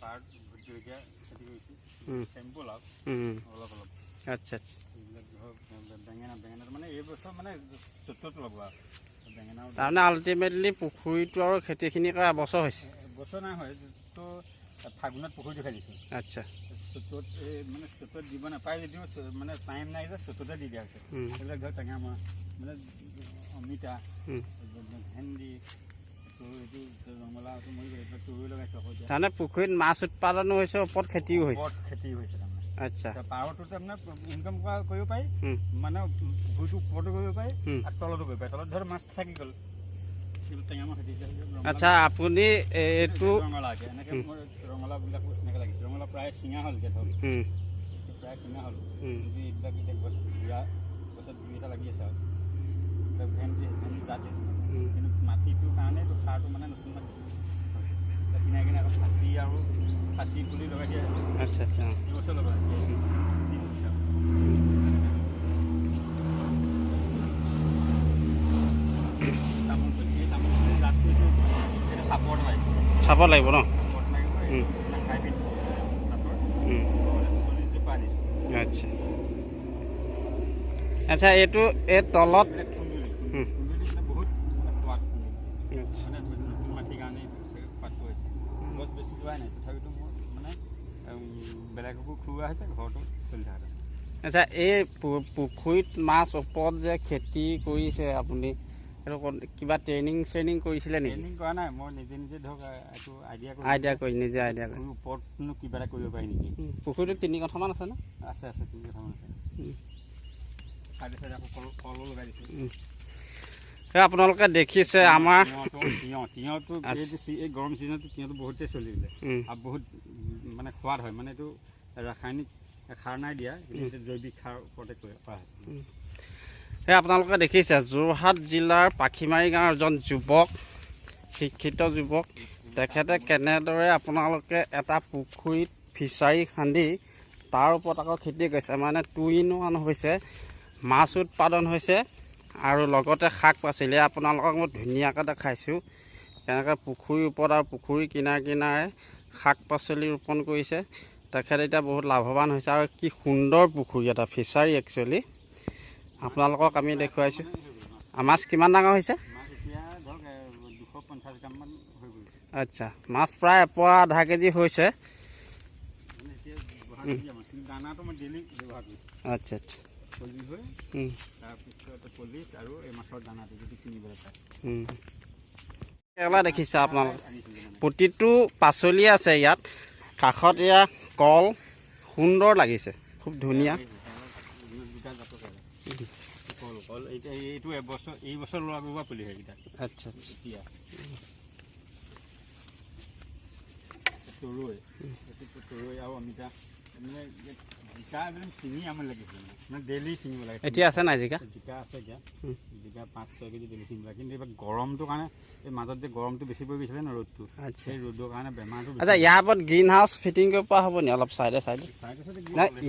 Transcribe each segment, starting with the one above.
Part vote জলকীয়া খেতি কৰিছোঁ চেম্পল অলপ অলপ আচ্ছা এইবিলাক ধৰক বেঙেনাটো মানে এই বছৰ মানে চতুৰ্থ লগোৱা বেঙেনা তাৰমানে আল্টিমেটলি পুখুৰীটো আৰু খেতিখিনি কৰা এবছৰ হৈছে বছৰ নাই হয় তো ফাগুনত পুখুৰীটো খেলিছোঁ আচ্ছা চতুৰ্থ এই মানে চতুৰ্থ দিব নাপায় যদিও মানে টাইম নাই যে চতুৰ্থতে দি দিয়া হৈছে এইবিলাক ধৰক টেঙা মাছ মানে অমিতা ভেন্দি ৰঙালাওটো মৰি গ'ল তুঁহ লগাইছোঁ আকৌ এতিয়া তাৰমানে পুখুৰীত মাছ উৎপাদনো হৈছে ওপৰত খেতিও হৈছে খেতি হৈছে তাৰমানে আচ্ছা পাৰটো তাৰমানে ইনকাম কৰিব পাৰি মানে পুখুৰীটো ওপৰতো কৰিব পাৰি আৰু তলতো কৰিব পাৰি তলত ধৰ মাছ থাকি গ'ল টেঙা মাছ খেতি আচ্ছা আপুনি এইটো ৰঙালাওকে এনেকৈ মোৰ ৰঙালাওবিলাক এনেকৈ লাগিছে ৰঙালাও প্ৰায় চিঙা হ'ল এতিয়া ধৰক প্ৰায় চিঙা হ'ল কিন্তু এইবিলাক এতিয়া গছ বুঢ়া গছত দুই এটা লাগি আছে আৰু ভেন্দি জাত কিন্তু মাটিটোৰ কাৰণে সাৰটো মানে নতুন মাটি কিনাই কিনে আকৌ খাচী পুলি লগাই দিয়ে আচ্ছা আচ্ছা দুবছৰ লগাই চাব লাগিব ন আচ্ছা আচ্ছা এইটো এই তলত বহুত মানে নতুন মাটিৰ কাৰণে পাতটো হৈছে গছ বেছি যোৱাই নাই তথাপিতো মোৰ মানে বেলেগকো খুওৱা হৈছে ঘৰতো চলি থাকে আচ্ছা এই পুখুৰীত মাছ ওপৰত যে খেতি কৰিছে আপুনি এইটো কিবা ট্ৰেইনিং কৰিছিলে নেকি ট্ৰেইনিং কৰা নাই মই নিজে ধৰক এইটো আইডিয়া কৰি নিজে আইডিয়া কৰি ওপৰতনো কিবা এটা কৰিব পাৰি নেকি পুখুৰীটো 3 কঠামান আছে ন আছে 3 কঠামান আছে চাইডে চাইডে আকৌ কলো লগাই দিছোঁ আপোনালোকে দেখিছে আমাৰ তিয়ঁহটো এই গৰম ছিজনতো তিয়ঁহটো বহুতেই চলি দিলে আৰু বহুত মানে সোৱাদ হয় মানে এইটো ৰাসায়নিক সাৰ নাই দিয়া কিন্তু জৈৱিক সাৰ ওপৰতে কৰা হৈছে আপোনালোকে দেখিছে যোৰহাট জিলাৰ পাখিমাৰী গাঁৱৰ এজন যুৱক শিক্ষিত যুৱক তেখেতে কেনেদৰে আপোনালোকে এটা পুখুৰীত ফিচাৰী খান্দি তাৰ ওপৰত আকৌ খেতি কৰিছে মানে 2 in 1 হৈছে মাছ উৎপাদন হৈছে আৰু লগতে শাক পাচলি আপোনালোকক মই ধুনীয়াকৈ দেখাইছোঁ কেনেকৈ পুখুৰীৰ ওপৰত আৰু পুখুৰী কিনাৰে শাক পাচলি ৰোপণ কৰিছে তেখেতে এতিয়া বহুত লাভৱান হৈছে আৰু কি সুন্দৰ পুখুৰী এটা ফিচাৰী একচুৱেলি আপোনালোকক আমি দেখুৱাইছোঁ মাছ কিমান ডাঙৰ হৈছে আচ্ছা মাছ প্ৰায় এপোৱা আধা কেজি হৈছে আচ্ছা আচ্ছা দেখিছে আপোনালোকে প্ৰতিটো পাচলি আছে ইয়াত কাষত এয়া কল সুন্দৰ লাগিছে খুব ধুনীয়া এই বছৰ লোৱা গবা পুলি সেইকেইটা আচ্ছা এতিয়া তৰৈ আৰু অমিতা মানে জিকা একদম চিঙি আমাৰ লাগিছে মানে ডেইলি ছিঙিব লাগে এতিয়া আছে নাই জিকা আছে এতিয়া জিকা 5-6 কেজি ডেইলি ছিঙিব লাগে কিন্তু এইবাৰ গৰমটোৰ কাৰণে এই মাজত যে গৰমটো বেছি পৰি গৈছিলে ন ৰ'দটো সেই ৰ'দৰ কাৰণে বেমাৰটো আচ্ছা ইয়াৰ ওপৰত গ্ৰীণ হাউচ ফিটিং কৰিব পৰা হ'ব নি অলপ চাইডে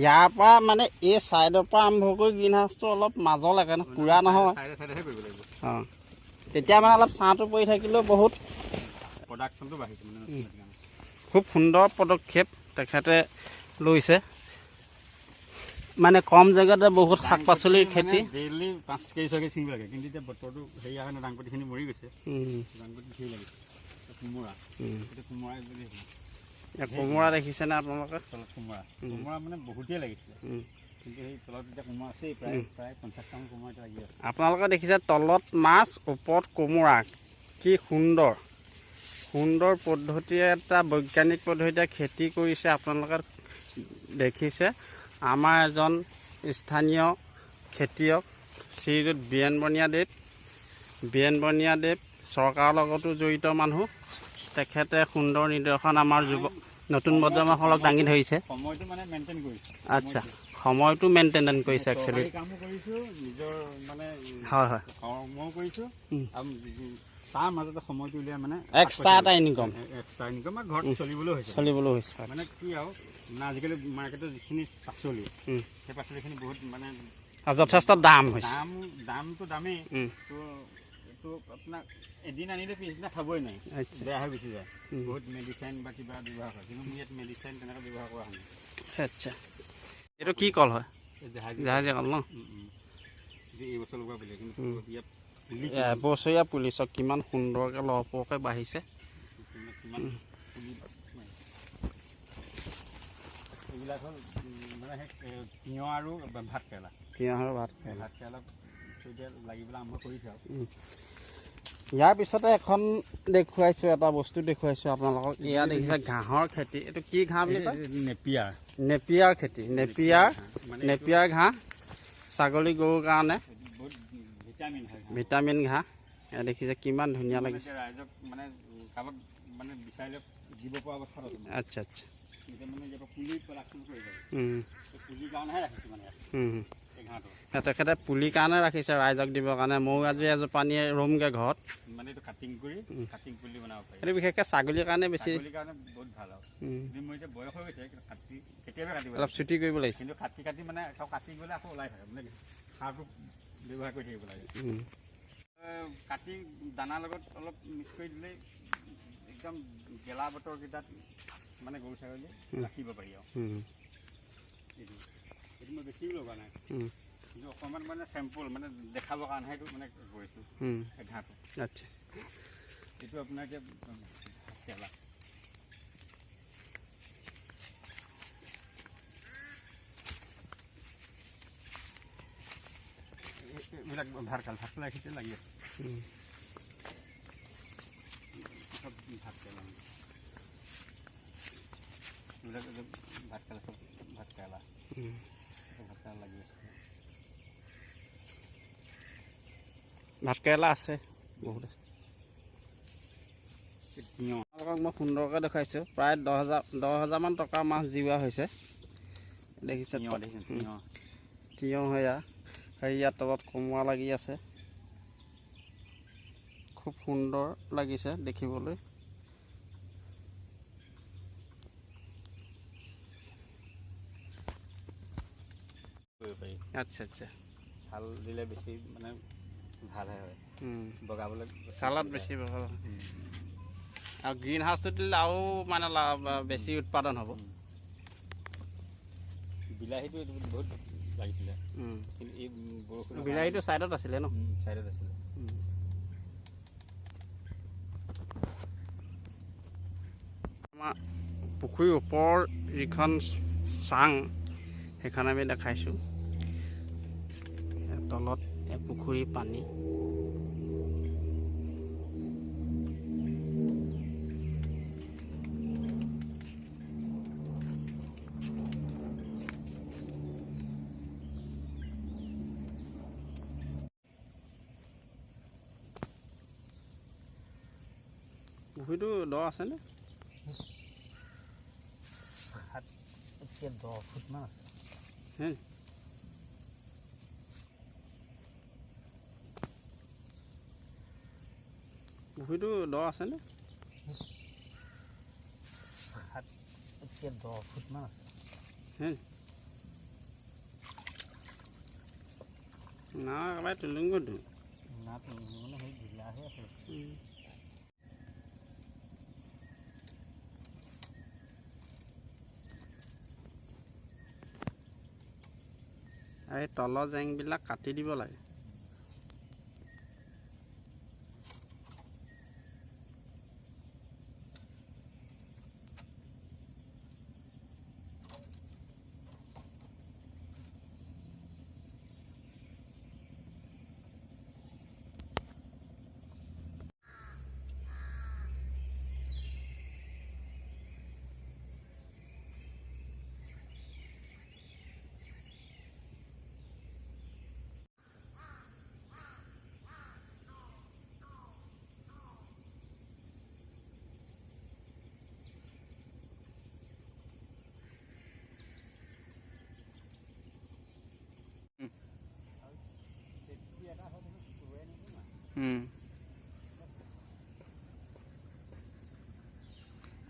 ইয়াৰ পৰা মানে এই চাইডৰ পৰা আৰম্ভ কৰি গ্ৰীণ হাউচটো অলপ মাজলৈকে ন পুৰা নহয় অঁ তেতিয়া মানে অলপ ছাঁটো পৰি থাকিলেও বহুত প্ৰডাকশ্যনটো বাঢ়িছে মানে খুব সুন্দৰ পদক্ষেপ তেখেতে লৈছে মানে কম জেগাতে বহুত শাক পাচলিৰ খেতি ডেইলি 5 কেজি 6 কেজি ছিঙিব লাগে কিন্তু এতিয়া বতৰটো হেৰি কাৰণে ডাংপতিখিনি মৰি গৈছে ডাংপতি ধেৰ লাগিছে কোমোৰা দেখিছেনে আপোনালোকে তলত কোমোৰা মানে বহুতেই লাগিছিলে কিন্তু সেই তলত এতিয়া কোমোৰা আছেই প্ৰায় 50টামান কোমোৰা এতিয়া লাগি আছে আপোনালোকে দেখিছে তলত মাছ ওপৰত কোমোৰা কি সুন্দৰ পদ্ধতিৰে এটা বৈজ্ঞানিক পদ্ধতিৰে খেতি কৰিছে আপোনালোকে দেখিছে আমাৰ এজন স্থানীয় খেতিয়ক শ্ৰীযুত বীৰেন বনিয়াদেৱ চৰকাৰৰ লগতো জড়িত মানুহ তেখেতে সুন্দৰ নিদৰ্শন আমাৰ নতুন প্ৰজন্মসকলক দাঙি ধৰিছে সময়টো মানে মেইনটেইন কৰিছে আচ্ছা সময়টো মেইনটেইন কৰিছে একচুৱেলি কামো কৰিছোঁ নিজৰ মানে হয় কৰ্মও কৰিছোঁ তাৰ মাজতে সময়টো উলিয়াই মানে এক্সট্ৰা এটা ইনকম আৰু ঘৰত চলিবলৈ হৈছে মানে কি আৰু মানে আজিকালি মাৰ্কেটত যিখিনি পাচলি সেই পাচলিখিনি বহুত মানে যথেষ্ট দাম হৈছে দামটো দামেই তো বস্তু আপোনাক এদিন আনিলে পিছদিনা খাবই নাই, আচ্ছা বেয়া হৈ গুচি যায়। বহুত মেডিচিন বা কিবা ব্যৱহাৰ কৰে, কিন্তু মোৰ ইয়াত মেডিচিন তেনেকৈ ব্যৱহাৰ কৰা হয় নাই। আচ্ছা এইটো কি কল হয়? এই জাহাজী জাহাজী কল ন? এই বছৰ লগোৱা বুলি, কিন্তু ইয়াত এবছৰীয়া পুলি চাওক কিমান সুন্দৰকৈ লহপহকৈ বাঢ়িছে। কিমান পুলি এইবিলাক হ'ল মানে সেই তিয়ঁহ আৰু ভাত কেৰেলা। তিয়ঁহ আৰু ভাত কেৰেলা এতিয়া লাগিবলৈ আৰম্ভ কৰিছে আৰু। ইয়াৰ পিছতে এখন দেখুৱাইছোঁ, এটা বস্তু দেখুৱাইছোঁ আপোনালোকক। এয়া দেখিছে ঘাঁহৰ খেতি। এইটো কি ঘাঁহ বুলি কয়? নেপিয়াৰ। নেপিয়াৰ খেতি। নেপিয়াৰ ঘাঁহ ছাগলী গৰুৰ কাৰণে বহুত ভিটামিন হয়, ভিটামিন ঘাঁহ। এয়া দেখিছে কিমান ধুনীয়া লাগিছে। ৰাইজক মানে কাৰোবাক মানে বিচাৰিলে দিব পৰা অৱস্থাত আছে। আচ্ছা আচ্ছা এতিয়া মানে ইয়াৰ পৰা পুলি প্ৰডাকশ্যন কৰি যায়, পুলিৰ কাৰণেহে ৰাখিছোঁ মানে ইয়াত এই ঘাঁহটো। তেখেতে পুলিৰ কাৰণে ৰাখিছে, ৰাইজক দিবৰ কাৰণে। ময়ো আজি এজোপা নি ৰুমগৈ ঘৰত। মানে এইটো কাটিং কৰি কাটিং পুলি বনাব পাৰি। এইটো বিশেষকৈ ছাগলীৰ কাৰণে বেছি, ছাগলীৰ কাৰণে বহুত ভাল আৰু। কিন্তু মোৰ এতিয়া বয়স হৈ গৈছে, কিন্তু কাটি কেতিয়াবা কাটিব অলপ ছুটি কৰিব লাগিছে। কিন্তু কাটি মানে কাটি গ'লে আকৌ ওলাই থাকে, মানে সাৰটো ব্যৱহাৰ কৰি থাকিব লাগে। কাটি দানাৰ লগত অলপ মিক্স কৰি দিলেই একদম গেলা বতৰকেইটাত মানে গৰু ছাগলী ৰাখিব পাৰি আৰু। এইটো মই বেছিও লগা নাই, কিন্তু অকণমান মানে চেম্পল মানে দেখাবৰ কাৰণেহে এইটো মানে কৰিছোঁ এই ঘাঁহটো। আচ্ছা এইটো আপোনাৰ এতিয়া কেলা এইবিলাক ভাতকেৰেলা খেতি লাগি আছে। চব ভাতকেৰেলা, এইবিলাক ভাতকেৰেলা, চব ভাতকেৰেলা লাগি আছে। ভাতকেৰেলা আছে, বহুত আছে। আপোনালোকক মই সুন্দৰকৈ দেখাইছোঁ। প্ৰায় 10,000মান টকাৰ মাছ জিওৱা হৈছে। দেখিছে তিয়ঁহ সেয়া ইয়াৰ তলত কোমোৰা লাগি আছে। খুব সুন্দৰ লাগিছে দেখিবলৈ। আচ্ছা আচ্ছা চাল দিলে বেছি মানে ভালহে হয়, বগাবলৈ চালাড বেছি ভাল হয়। আৰু গ্ৰীণ হাউচটো দিলে আৰু মানে বেছি উৎপাদন হ'ব। বিলাহীটো এইটো বহুত লাগিছিলে, কিন্তু এই বৰষুণ বিলাহীটো ছাইডত আছিলে ন? ছাইডত আছিলে। আমাৰ পুখুৰীৰ ওপৰৰ যিখন চাং সেইখন আমি দেখাইছোঁ। তলত পুখুৰীৰ পানী। পুখুৰীটো দ আছেনে? 10 ফুটমান আছে। পুখুৰীটো দ আছেনে? 10 ফুটমান আছে। না একেবাৰে তুলুংগটো না মানে সেই ঢিলাহে আছে। এই তলৰ জেংবিলাক কাটি দিব লাগে।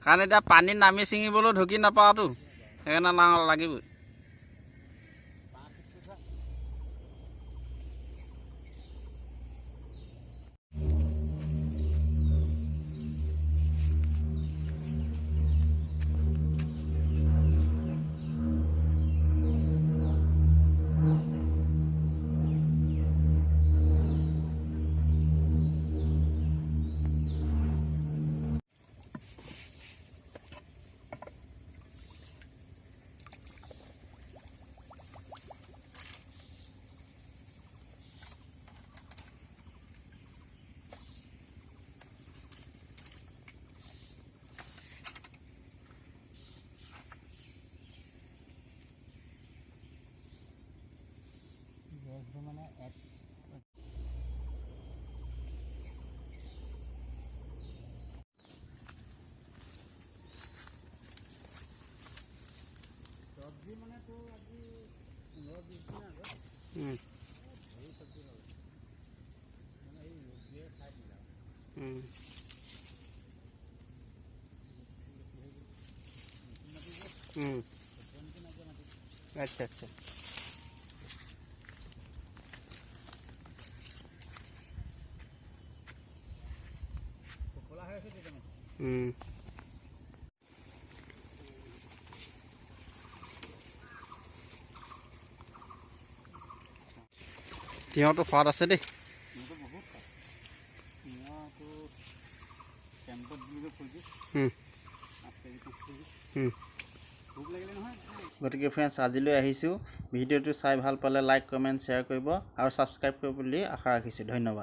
কাৰণ এতিয়া পানীত নামি ছিঙিবলৈ ঢুকি নাপাওঁতো, সেইকাৰণে লাগিবই। মানে এক চব্জি মানে তো আজি 15-20 দিন আগত ধৰি চব্জি হ'ল মানে এই ৰোগীয়ে খাই দিলা আচ্ছা আচ্ছা খোলা হৈ আছে তেতিয়া তিয়ঁহটো সোৱাদ আছে দেই তিয়ঁহটো বহুত খায় তিয়ঁহটো কেম্পত দিলে ফুলটো 8 কেজি 5 কেজি ভোক লাগিলে নহয় গতিকে ফ্ৰেণ্ডছ আজিলৈ আহিছোঁ ভিডিঅ'টো চাই ভাল পালে লাইক কমেণ্ট শ্বেয়াৰ কৰিব আৰু ছাবস্ক্ৰাইব কৰিব বুলি আশা ৰাখিছোঁ ধন্যবাদ